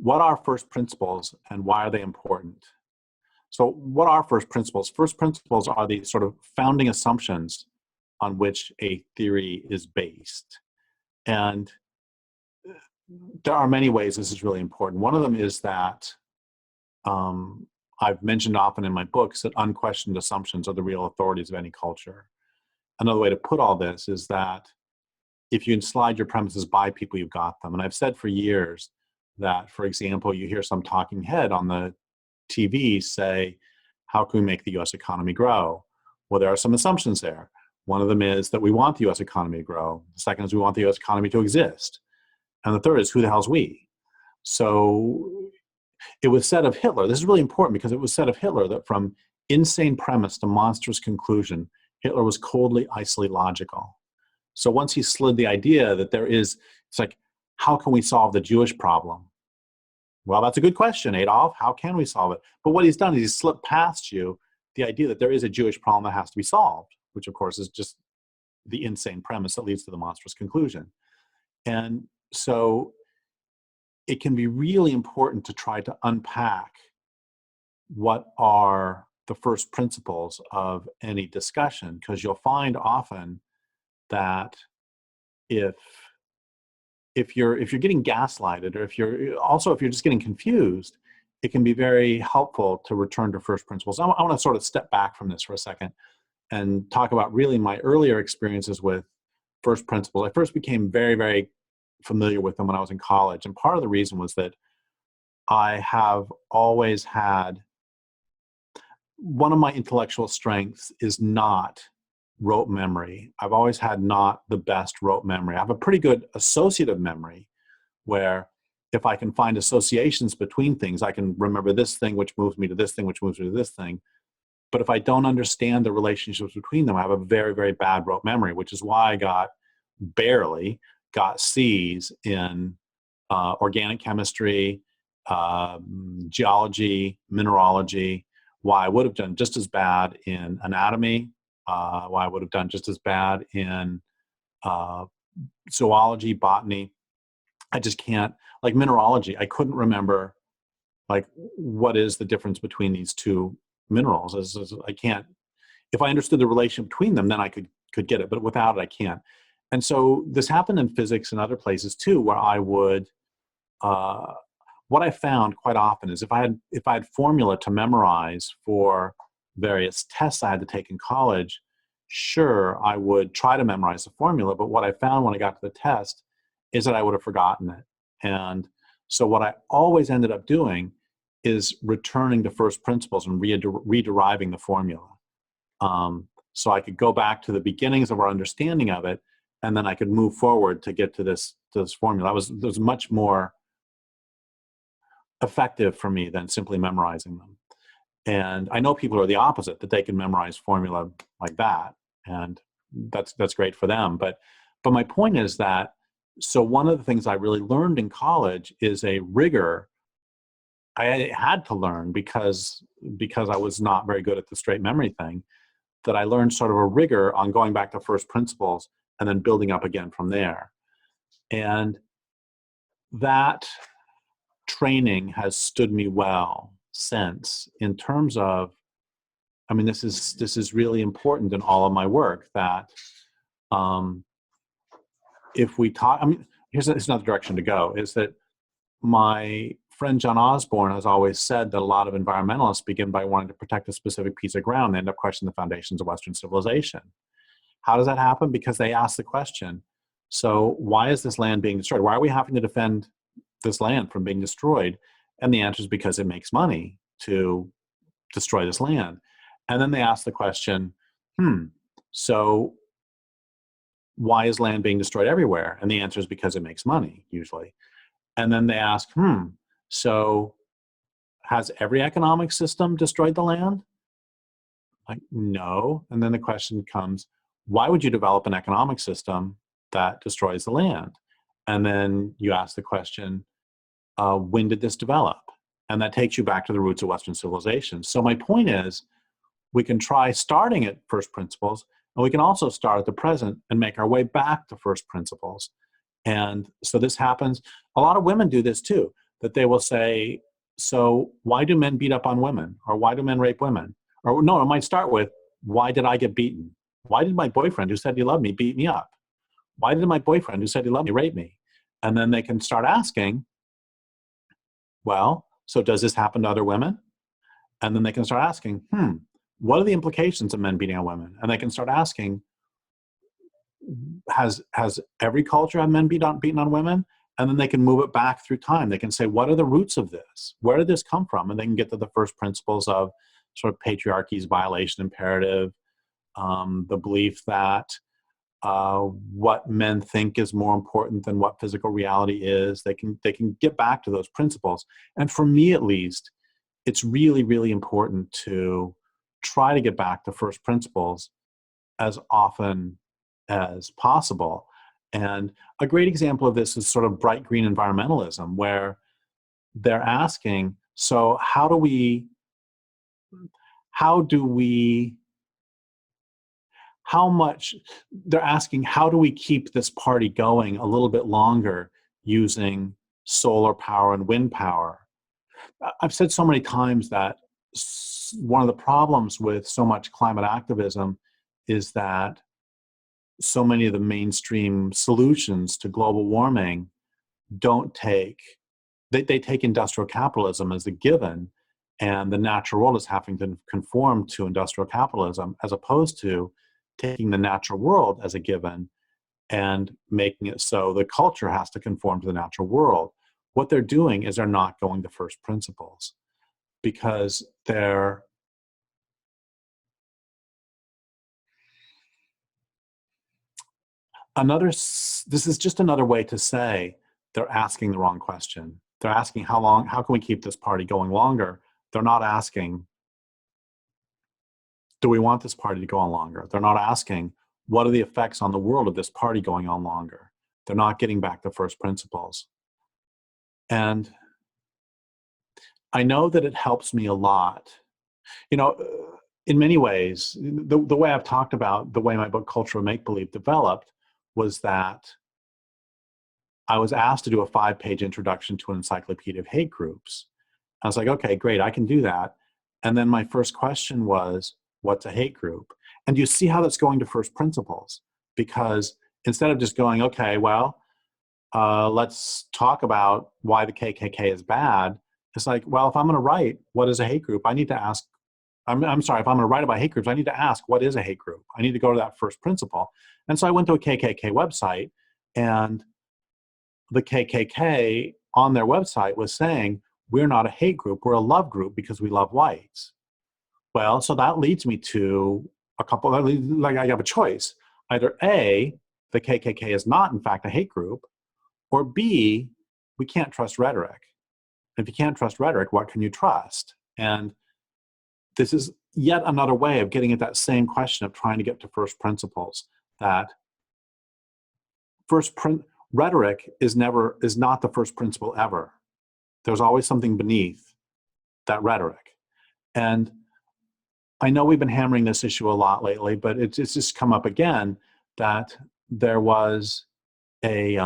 what are first principles and why are they important? So what are first principles? First principles are the sort of founding assumptions on which a theory is based. And there are many ways this is really important. One of them is that I've mentioned often in my books that unquestioned assumptions are the real authorities of any culture. Another way to put all this is that if you slide your premises by people, you've got them. And I've said for years that, for example, you hear some talking head on the TV say, how can we make the US economy grow? Well, there are some assumptions there. One of them is that we want the US economy to grow. The second is we want the US economy to exist. And the third is, who the hell's we? So it was said of Hitler, this is really important because it was said of Hitler that from insane premise to monstrous conclusion, Hitler was coldly, icily logical. So once he slid the idea that it's like, how can we solve the Jewish problem? Well, that's a good question, Adolf. How can we solve it? But what he's done is he's slipped past you the idea that there is a Jewish problem that has to be solved, which of course is just the insane premise that leads to the monstrous conclusion. And so it can be really important to try to unpack what are the first principles of any discussion, because you'll find often that if you're getting gaslighted, or if you're just getting confused, it can be very helpful to return to first principles. I want to sort of step back from this for a second and talk about really my earlier experiences with first principles. I first became very, very familiar with them when I was in college. And part of the reason was that I have always had, one of my intellectual strengths is not rote memory. I've always had not the best rote memory. I have a pretty good associative memory where if I can find associations between things, I can remember this thing, which moves me to this thing, which moves me to this thing. But if I don't understand the relationships between them, I have a very, very bad rote memory, which is why I barely got C's in organic chemistry, geology, mineralogy, why I would have done just as bad in anatomy, why I would have done just as bad in zoology, botany. I just can't, like mineralogy, I couldn't remember, like, what is the difference between these two minerals? I can't, if I understood the relation between them, then I could get it, but without it, I can't. And so this happened in physics and other places too, where I would, what I found quite often is if I had formula to memorize for various tests I had to take in college, sure, I would try to memorize the formula, but what I found when I got to the test is that I would have forgotten it. And so what I always ended up doing is returning to first principles and rederiving the formula. So I could go back to the beginnings of our understanding of it, and then I could move forward to get to this formula. It was much more effective for me than simply memorizing them. And I know people are the opposite, that they can memorize formula like that, and that's great for them. But my point is that, so one of the things I really learned in college is a rigor I had to learn because I was not very good at the straight memory thing, that I learned sort of a rigor on going back to first principles and then building up again from there. And that training has stood me well since, in terms of, I mean, this is really important in all of my work, that if we talk, I mean, here's another direction to go, is that my friend John Osborne has always said that a lot of environmentalists begin by wanting to protect a specific piece of ground. They end up questioning the foundations of Western civilization. How does that happen? Because they ask the question, so why is this land being destroyed? Why are we having to defend this land from being destroyed? And the answer is because it makes money to destroy this land. And then they ask the question, so why is land being destroyed everywhere? And the answer is because it makes money, usually. And then they ask, so has every economic system destroyed the land? Like, no. And then the question comes, why would you develop an economic system that destroys the land? And then you ask the question, when did this develop? And that takes you back to the roots of Western civilization. So my point is, we can try starting at first principles, and we can also start at the present and make our way back to first principles. And so this happens, a lot of women do this too. that they will say, so why do men beat up on women? Or why do men rape women? Or no, it might start with, why did I get beaten? Why did my boyfriend who said he loved me beat me up? Why did my boyfriend who said he loved me rape me? And then they can start asking, well, so does this happen to other women? And then they can start asking, what are the implications of men beating on women? And they can start asking, has every culture had men beaten on women? And then they can move it back through time. They can say, what are the roots of this? Where did this come from? And they can get to the first principles of sort of patriarchy's violation imperative, the belief that what men think is more important than what physical reality is. They can get back to those principles. And for me, at least, it's really, really important to try to get back to first principles as often as possible. And a great example of this is sort of bright green environmentalism, where they're asking, so how do we keep this party going a little bit longer using solar power and wind power? I've said so many times that one of the problems with so much climate activism is that so many of the mainstream solutions to global warming they take industrial capitalism as a given, and the natural world is having to conform to industrial capitalism, as opposed to taking the natural world as a given and making it so the culture has to conform to the natural world. What they're doing is they're not going to first principles, because this is just another way to say they're asking the wrong question. They're asking how can we keep this party going longer? They're not asking, do we want this party to go on longer? They're not asking, what are the effects on the world of this party going on longer? They're not getting back to first principles. And I know that it helps me a lot. In many ways, the way I've talked about the way my book Cultural Make-Believe developed was that I was asked to do a 5-page introduction to an encyclopedia of hate groups. I was like, okay, great, I can do that. And then my first question was, what's a hate group? And you see how that's going to first principles, because instead of just going, okay, well, let's talk about why the KKK is bad, it's like, well, if I'm going to write what is a hate group, I need to ask, if I'm going to write about hate groups, I need to ask, what is a hate group? I need to go to that first principle. And so I went to a KKK website, and the KKK on their website was saying, we're not a hate group, we're a love group because we love whites. Well, so that leads me to I have a choice. Either A, the KKK is not in fact a hate group, or B, we can't trust rhetoric. If you can't trust rhetoric, what can you trust? And this is yet another way of getting at that same question of trying to get to first principles, that rhetoric is not the first principle ever. There's always something beneath that rhetoric. And I know we've been hammering this issue a lot lately, but it's just come up again that there was a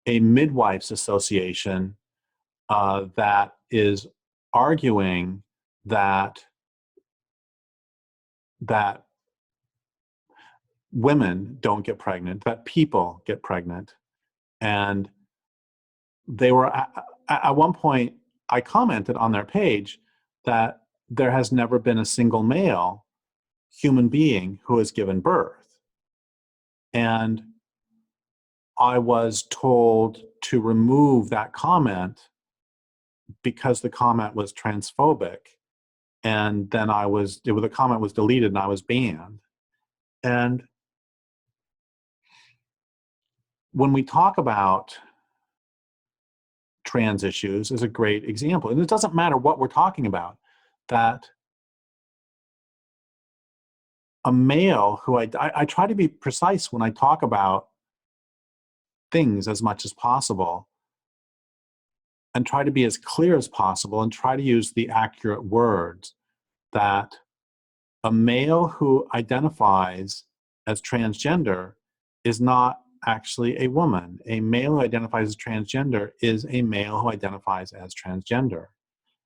midwives association that is arguing that women don't get pregnant, that people get pregnant. And they were, at one point, I commented on their page that there has never been a single male human being who has given birth. And I was told to remove that comment because the comment was transphobic. And then the comment was deleted and I was banned. And when we talk about trans issues is a great example. And it doesn't matter what we're talking about, that a male who I try to be precise when I talk about things as much as possible, and try to be as clear as possible, and try to use the accurate words, that a male who identifies as transgender is not actually a woman. A male who identifies as transgender is a male who identifies as transgender.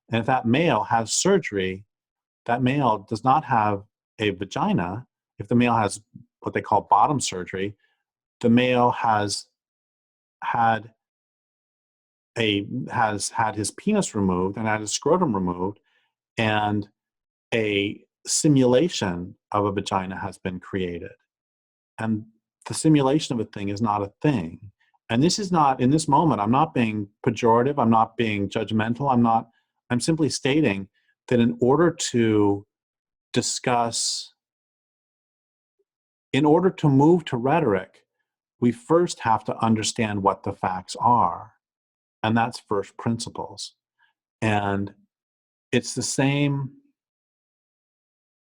And if that male has surgery, that male does not have a vagina. If the male has what they call bottom surgery, the male has had his penis removed and had his scrotum removed, and a simulation of a vagina has been created. And the simulation of a thing is not a thing. And this is not, in this moment, I'm not being pejorative, I'm not being judgmental, I'm simply stating that in order to discuss, in order to move to rhetoric, we first have to understand what the facts are. And that's first principles. And it's the same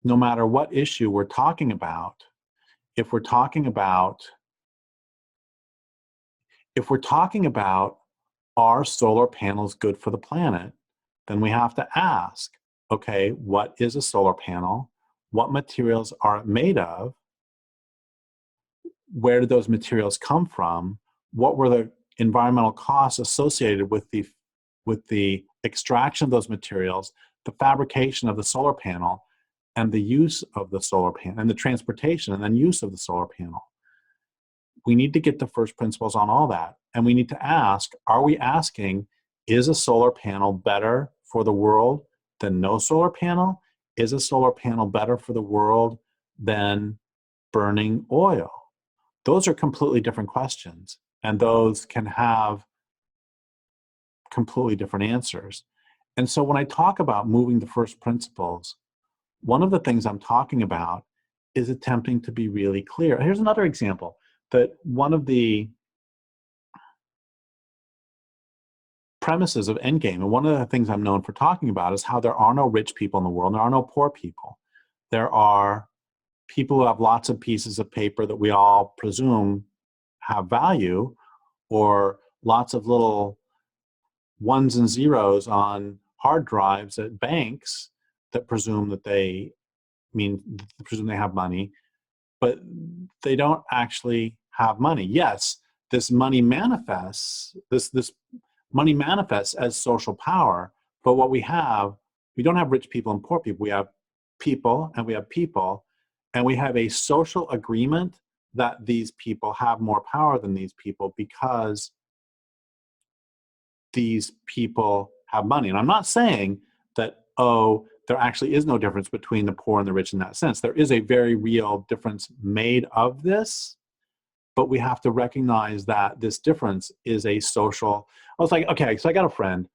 no matter what issue we're talking about. If we're talking about are solar panels good for the planet, then we have to ask, okay, what is a solar panel? What materials are it made of? Where did those materials come from? What were the environmental costs associated with the extraction of those materials, the fabrication of the solar panel, and the use of the solar panel, and the transportation and then use of the solar panel? We need to get the first principles on all that. And we need to ask, are we asking, is a solar panel better for the world than no solar panel? Is a solar panel better for the world than burning oil? Those are completely different questions, and those can have completely different answers. And so when I talk about moving the first principles, one of the things I'm talking about is attempting to be really clear. Here's another example, that one of the premises of Endgame, and one of the things I'm known for talking about, is how there are no rich people in the world, there are no poor people. There are people who have lots of pieces of paper that we all presume have value, or lots of little ones and zeros on hard drives at banks that presume they have money, but they don't actually have money. Yes, this money manifests, this money manifests as social power, but what we don't have rich people and poor people. We have people and we have people, and we have a social agreement that these people have more power than these people because these people have money. And I'm not saying that, there actually is no difference between the poor and the rich in that sense. There is a very real difference made of this, but we have to recognize that this difference is a social. I was like, okay, so I got a friend,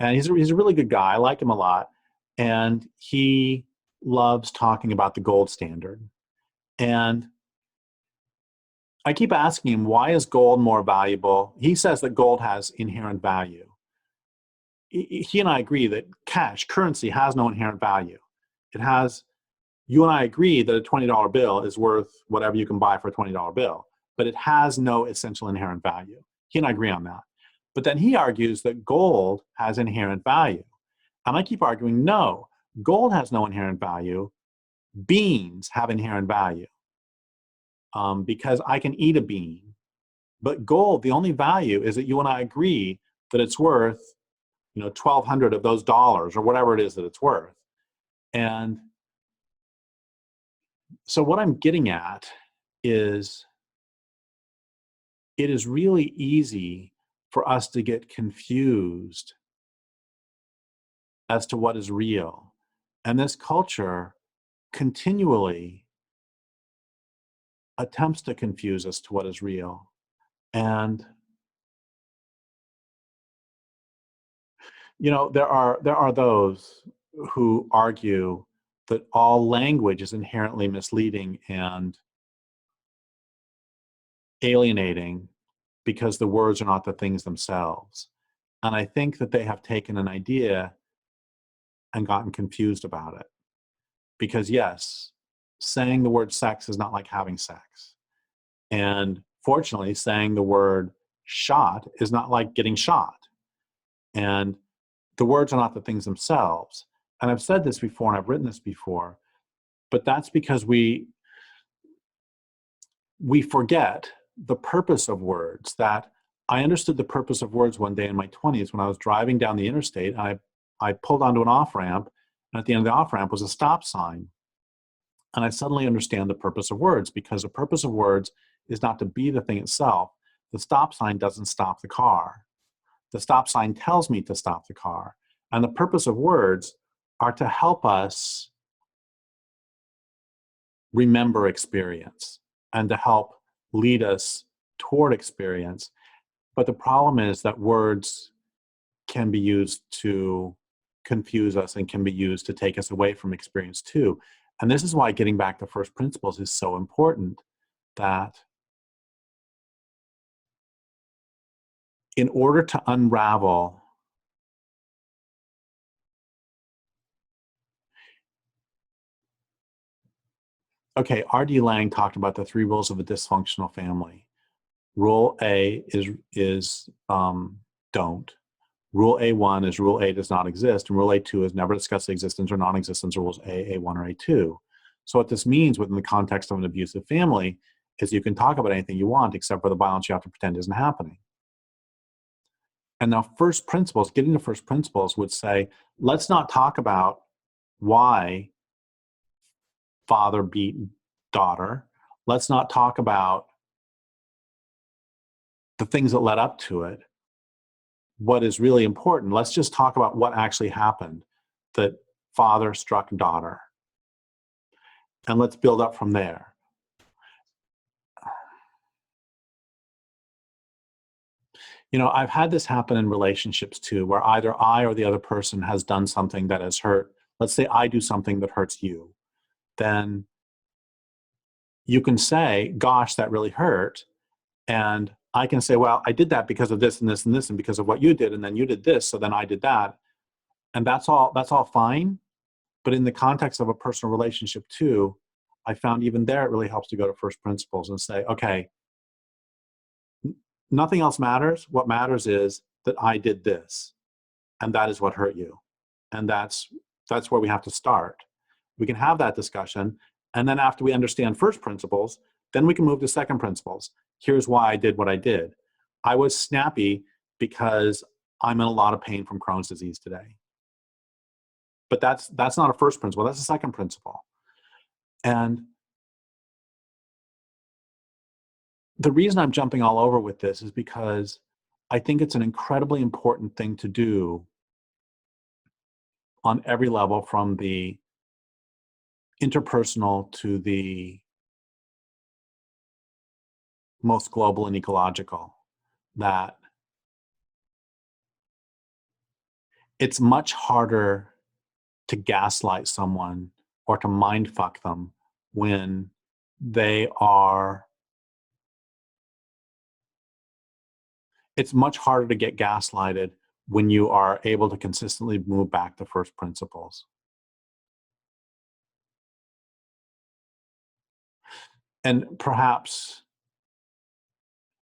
and he's a really good guy. I like him a lot. And he loves talking about the gold standard. And I keep asking him, why is gold more valuable? He says that gold has inherent value. He and I agree that cash, currency, has no inherent value. You and I agree that a $20 bill is worth whatever you can buy for a $20 bill, but it has no essential inherent value. He and I agree on that. But then he argues that gold has inherent value. And I keep arguing, no, gold has no inherent value. Beans have inherent value. Because I can eat a bean. But gold, the only value is that you and I agree that it's worth, 1,200 of those dollars, or whatever it is that it's worth. And so what I'm getting at is, it is really easy for us to get confused as to what is real. And this culture continually attempts to confuse us to what is real. And there are those who argue that all language is inherently misleading and alienating because the words are not the things themselves. And I think that they have taken an idea and gotten confused about it. Because yes, saying the word sex is not like having sex. And fortunately, saying the word shot is not like getting shot. And the words are not the things themselves. And I've said this before, and I've written this before, but that's because we forget the purpose of words, that I understood the purpose of words one day in my 20s when I was driving down the interstate. I pulled onto an off-ramp, and at the end of the off-ramp was a stop sign. And I suddenly understand the purpose of words, because the purpose of words is not to be the thing itself. The stop sign doesn't stop the car. The stop sign tells me to stop the car. And the purpose of words are to help us remember experience and to help lead us toward experience. But the problem is that words can be used to confuse us and can be used to take us away from experience too. And this is why getting back to first principles is so important, that in order to unravel R.D. Laing talked about the 3 rules of a dysfunctional family. Rule A is don't. Rule A1 is rule A does not exist, and rule A2 is never discuss the existence or non-existence of rules A, A1, or A2. So what this means within the context of an abusive family is you can talk about anything you want except for the violence you have to pretend isn't happening. And now first principles, getting to first principles would say, let's not talk about why father beat daughter. Let's not talk about the things that led up to it. What is really important, let's just talk about what actually happened, that father struck daughter. And let's build up from there. You know, I've had this happen in relationships too, where either I or the other person has done something that has hurt. Let's say I do something that hurts you. Then you can say, gosh, that really hurt. And I can say, well, I did that because of this and this and this, and because of what you did, and then you did this, so then I did that. And that's all fine. But in the context of a personal relationship too, I found even there it really helps to go to first principles and say, okay, nothing else matters. What matters is that I did this, and that is what hurt you. And that's where we have to start. We can have that discussion, and then after we understand first principles, then we can move to second principles. Here's why I did what I did. I was snappy because I'm in a lot of pain from Crohn's disease today. But that's not a first principle, that's a second principle. And the reason I'm jumping all over with this is because I think it's an incredibly important thing to do on every level, from the interpersonal to the most global and ecological, that it's much harder to gaslight someone or to mind fuck them when they are, it's much harder to get gaslighted when you are able to consistently move back to first principles. And perhaps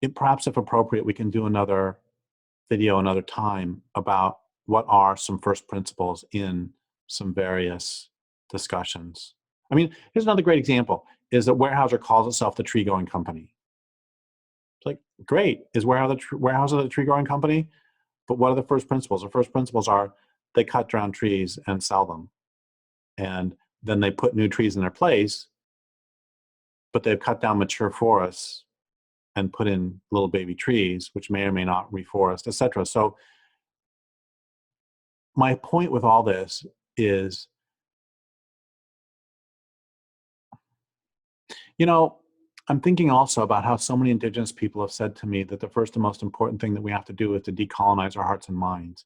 if appropriate, we can do another video another time about what are some first principles in some various discussions. I mean, here's another great example, is that Weyerhaeuser calls itself the tree growing company. It's like, great, is Weyerhaeuser the tree growing company? But what are the first principles? The first principles are they cut down trees and sell them. And then they put new trees in their place, but they've cut down mature forests and put in little baby trees, which may or may not reforest, etc. So my point with all this is, you know, I'm thinking also about how so many Indigenous people have said to me that the first and most important thing that we have to do is to decolonize our hearts and minds.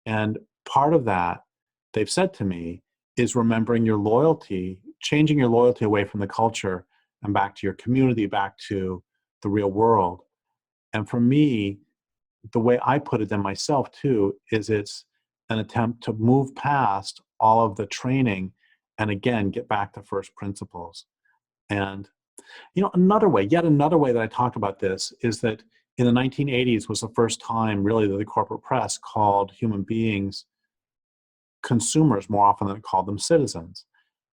And part of that, they've said to me, is remembering your loyalty, changing your loyalty away from the culture and back to your community, back to the real world. And for me, the way I put it then myself too, is it's an attempt to move past all of the training and again, get back to first principles. And, you know, yet another way that I talk about this is that in the 1980s was the first time really that the corporate press called human beings consumers more often than it called them citizens.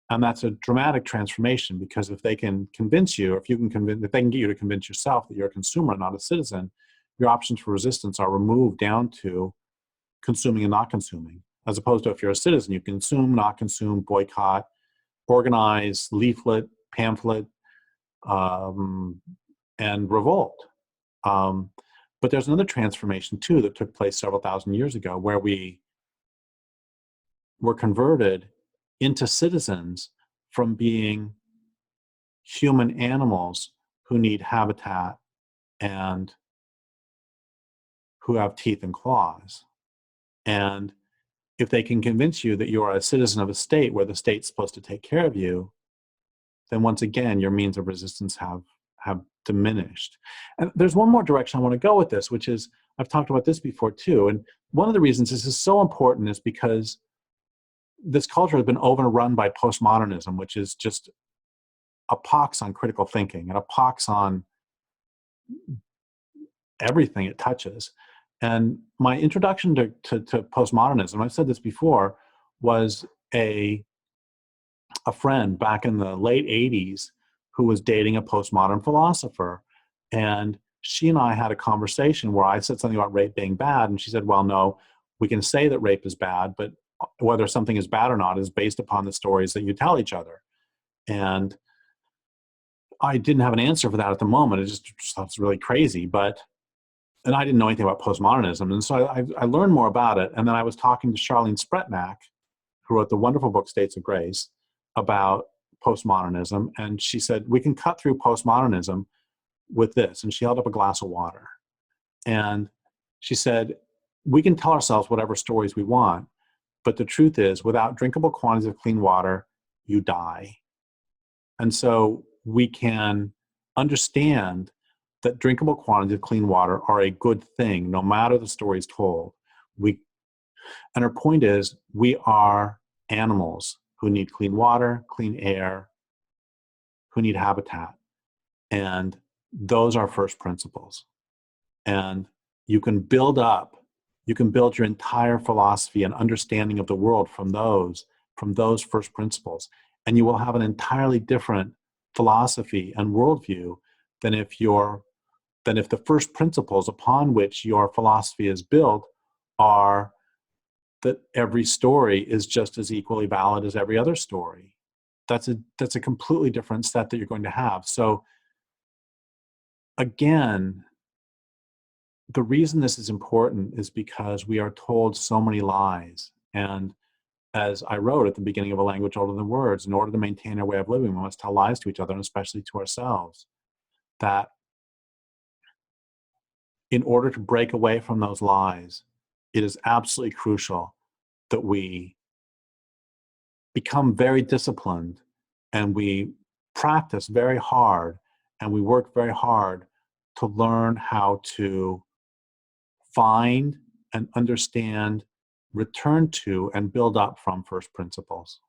And that's a dramatic transformation, because if they can convince you, or if they can get you to convince yourself that you're a consumer, not a citizen, your options for resistance are removed down to consuming and not consuming. As opposed to, if you're a citizen, you consume, not consume, boycott, organize, leaflet, pamphlet, and revolt. But there's another transformation too that took place several thousand years ago, where we were converted into citizens from being human animals who need habitat and who have teeth and claws. And if they can convince you that you are a citizen of a state where the state's supposed to take care of you, then once again, your means of resistance have diminished. And there's one more direction I want to go with this, which is, I've talked about this before too. And one of the reasons this is so important is because this culture has been overrun by postmodernism, which is just a pox on critical thinking and a pox on everything it touches. And my introduction to postmodernism, I've said this before, was a friend back in the late 80s who was dating a postmodern philosopher. And she and I had a conversation where I said something about rape being bad. And she said, well, no, we can say that rape is bad, but whether something is bad or not is based upon the stories that you tell each other. And I didn't have an answer for that at the moment. It just sounds really crazy, and I didn't know anything about postmodernism. And so I learned more about it. And then I was talking to Charlene Spretnak, who wrote the wonderful book, States of Grace, about postmodernism. And she said, we can cut through postmodernism with this. And she held up a glass of water. And she said, we can tell ourselves whatever stories we want, but the truth is, without drinkable quantities of clean water, you die. And so we can understand that drinkable quantities of clean water are a good thing, no matter the stories told. And her point is, we are animals who need clean water, clean air, who need habitat. And those are first principles. And you can build your entire philosophy and understanding of the world from those first principles. And you will have an entirely different philosophy and worldview than if the first principles upon which your philosophy is built are that every story is just as equally valid as every other story. That's a completely different set that you're going to have. So again, the reason this is important is because we are told so many lies. And as I wrote at the beginning of A Language Older Than Words, in order to maintain our way of living, we must tell lies to each other, and especially to ourselves. That in order to break away from those lies, it is absolutely crucial that we become very disciplined and we practice very hard and we work very hard to learn how to find and understand, return to, and build up from first principles.